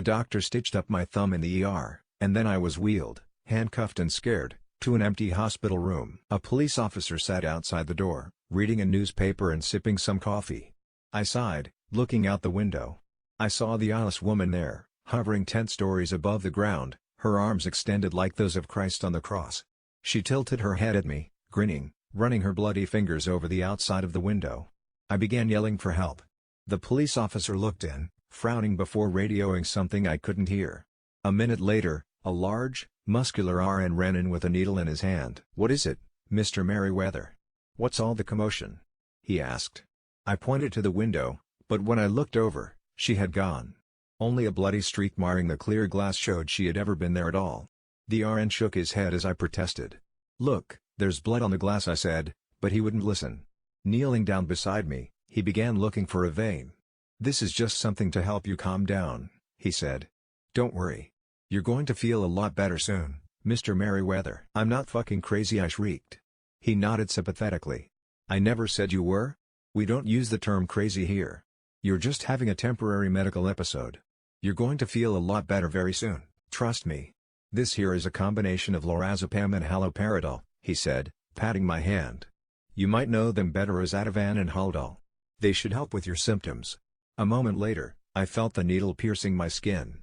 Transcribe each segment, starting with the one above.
The doctor stitched up my thumb in the ER, and then I was wheeled, handcuffed and scared, to an empty hospital room. A police officer sat outside the door, reading a newspaper and sipping some coffee. I sighed, looking out the window. I saw the eyeless woman there, hovering 10 stories above the ground, her arms extended like those of Christ on the cross. She tilted her head at me, grinning, running her bloody fingers over the outside of the window. I began yelling for help. The police officer looked in, frowning before radioing something I couldn't hear. A minute later, a large, muscular RN ran in with a needle in his hand. "What is it, Mr. Merriweather? What's all the commotion?" he asked. I pointed to the window, but when I looked over, she had gone. Only a bloody streak marring the clear glass showed she had ever been there at all. The RN shook his head as I protested. "Look, there's blood on the glass," I said, but he wouldn't listen. Kneeling down beside me, he began looking for a vein. "This is just something to help you calm down," he said. "Don't worry. You're going to feel a lot better soon, Mr. Merriweather." "I'm not fucking crazy," I shrieked. He nodded sympathetically. "I never said you were. We don't use the term crazy here. You're just having a temporary medical episode. You're going to feel a lot better very soon, trust me. This here is a combination of lorazepam and haloperidol," he said, patting my hand. "You might know them better as Ativan and Haldol. They should help with your symptoms." A moment later, I felt the needle piercing my skin.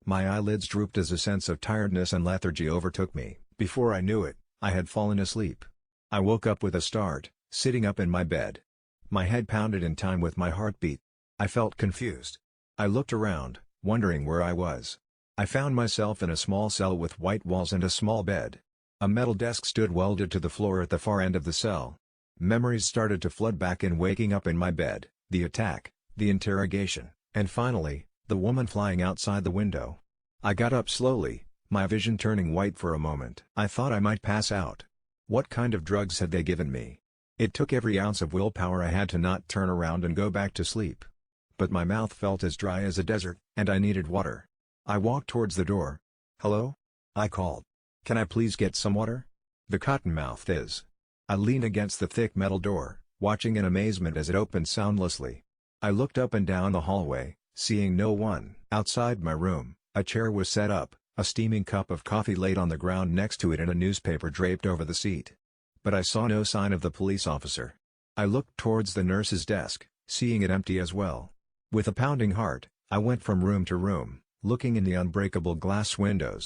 My eyelids drooped as a sense of tiredness and lethargy overtook me. Before I knew it, I had fallen asleep. I woke up with a start, sitting up in my bed. My head pounded in time with my heartbeat. I felt confused. I looked around, wondering where I was. I found myself in a small cell with white walls and a small bed. A metal desk stood welded to the floor at the far end of the cell. Memories started to flood back in, waking up in my bed, the attack, the interrogation, and finally, the woman flying outside the window. I got up slowly, my vision turning white for a moment. I thought I might pass out. What kind of drugs had they given me? It took every ounce of willpower I had to not turn around and go back to sleep. But my mouth felt as dry as a desert, and I needed water. I walked towards the door. "Hello?" I called. "Can I please get some water?" The cottonmouth is. I leaned against the thick metal door, watching in amazement as it opened soundlessly. I looked up and down the hallway, seeing no one. Outside my room, a chair was set up, a steaming cup of coffee laid on the ground next to it and a newspaper draped over the seat. But I saw no sign of the police officer. I looked towards the nurse's desk, seeing it empty as well. With a pounding heart, I went from room to room, looking in the unbreakable glass windows.